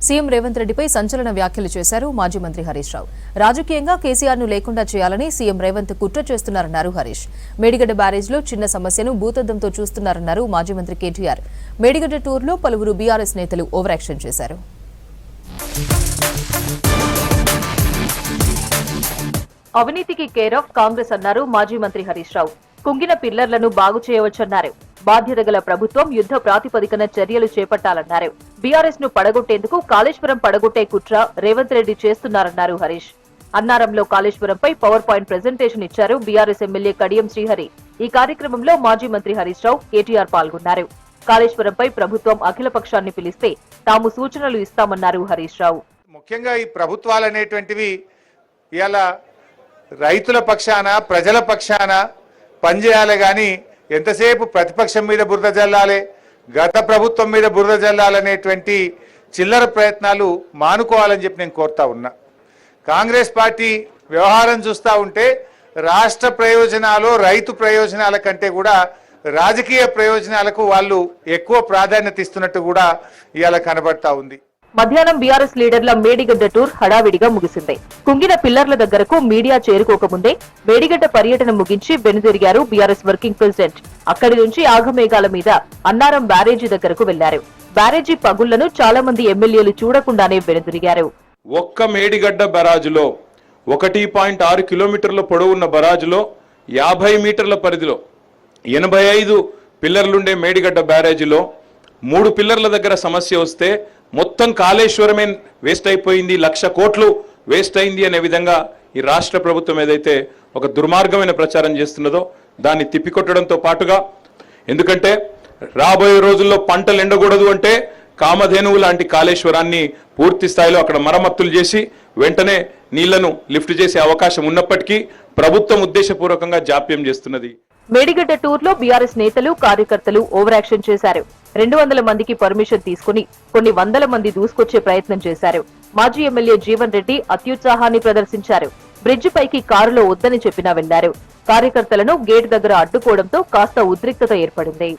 CM Revanth రెడ్డిపై సంచలన వ్యాఖ్యలు చేశారు మాజీ మంత్రి హరీష్ రావు. రాజకీయంగా కేసీఆర్ ను లేకుండా చేయాలని సీఎం రేవంత్ కుట్ర చేస్తున్నారన్నారు హరీష్. మేడిగడ్డ బ్యారేజ్లో చిన్న సమస్యను భూతద్దంతో చూస్తున్నారన్నారు మాజీ మంత్రి కేటీఆర్. మేడిగడ్డ టూర్లో పలువురు బీఆర్ఎస్ నేతలు ఓవర్ యాక్షన్ చేశారు. అవినీతికి కేర్ ఆఫ్ కాంగ్రెస్ అన్నారు మాజీ మంత్రి హరీష్ రావు. కుంగిన పిల్లర్లను బాగు చేయవచ్చన్నారు. బాధ్యత గల ప్రభుత్వం యుద్ధ ప్రాతిపదికన చర్యలు చేపట్టాలన్నారు. బీఆర్ఎస్ ను పడగొట్టేందుకు కాళేశ్వరం పడగొట్టే కుట్ర రేవంత్ రెడ్డి చేస్తున్నారన్నారు హరీష్. అన్నారంలో కాళేశ్వరంపై పవర్ పాయింట్ ప్రెజెంటేషన్ ఇచ్చారు బీఆర్ఎస్ ఎమ్మెల్యే కడియం శ్రీహరి. ఈ కార్యక్రమంలో మాజీ మంత్రి హరీష్ రావు, కేటీఆర్ పాల్గొన్నారు. కాళేశ్వరంపై ప్రభుత్వం అఖిల పక్షాన్ని పిలిస్తే తాము సూచనలు ఇస్తామన్నారు హరీష్ రావు. ముఖ్యంగా ఈ ప్రభుత్వాలు అనేటువంటివి ఇలా రైతుల పక్షాన ప్రజల పక్షాన పనిచేయాలి కానీ ఎంతసేపు ప్రతిపక్షం మీద బురద జల్లాలి, గత ప్రభుత్వం మీద బురద జల్లాలనేటువంటి చిల్లర ప్రయత్నాలు మానుకోవాలని చెప్పి నేను కోరుతా ఉన్నా. కాంగ్రెస్ పార్టీ వ్యవహారం చూస్తూ ఉంటే రాష్ట్ర ప్రయోజనాలు రైతు ప్రయోజనాల కంటే కూడా రాజకీయ ప్రయోజనాలకు వాళ్ళు ఎక్కువ ప్రాధాన్యత ఇస్తున్నట్టు కూడా ఇవాళ కనబడతా ఉంది. మధ్యాహ్నం బీఆర్ఎస్ లీడర్ల మేడిగడ్డ టూర్ హడావిడిగా ముగిసింది. కుంగిన పిల్లర్ల దగ్గరకు మీడియా చేరుకోకముందే మేడిగడ్డ పర్యటన ముగించి వెనుదిరిగారు బీఆర్ఎస్ వర్కింగ్ ప్రెసిడెంట్. అక్కడి నుంచి ఆగమేఘాల మీద అన్నారం బ్యారేజీ దగ్గరకు వెళ్లారు. బ్యారేజీ పగుళ్లను చాలా మంది ఎమ్మెల్యేలు చూడకుండానే వెనుదిరిగారు. ఒక్క మేడిగడ్డ బరాజులో 1.6 కిలోమీటర్ల పొడవున్న బరాజులో 50 మీటర్ల పరిధిలో 85 పిల్లర్లుండే మేడిగడ్డ బ్యారేజీలో 3 పిల్లర్ల దగ్గర సమస్య వస్తే మొత్తం కాళేశ్వరమే వేస్ట్ అయిపోయింది, 1,00,000 కోట్లు వేస్ట్ అయింది అనే విధంగా ఈ రాష్ట్ర ప్రభుత్వం ఏదైతే ఒక దుర్మార్గమైన ప్రచారం చేస్తున్నదో దాన్ని తిప్పికొట్టడంతో పాటుగా, ఎందుకంటే రాబోయే రోజుల్లో పంటలు ఎండకూడదు అంటే కామధేనువు లాంటి కాళేశ్వరాన్ని పూర్తి స్థాయిలో అక్కడ మరమ్మతులు చేసి వెంటనే నీళ్లను లిఫ్ట్ చేసే అవకాశం ఉన్నప్పటికీ ప్రభుత్వం ఉద్దేశపూర్వకంగా జాప్యం చేస్తున్నది. మేడిగడ్డ టూర్ లో బీఆర్ఎస్ నేతలు కార్యకర్తలు ఓవర్ యాక్షన్ చేశారు. 200 మందికి పర్మిషన్ తీసుకుని కొన్ని వందల మంది దూసుకొచ్చే ప్రయత్నం చేశారు. మాజీ ఎమ్మెల్యే జీవన్ రెడ్డి అత్యుత్సాహాన్ని ప్రదర్శించారు. బ్రిడ్జి పైకి కారులో వద్దని చెప్పినా వెళ్లారు. కార్యకర్తలను గేట్ దగ్గర అడ్డుకోవడంతో కాస్త ఉద్రిక్తత ఏర్పడింది.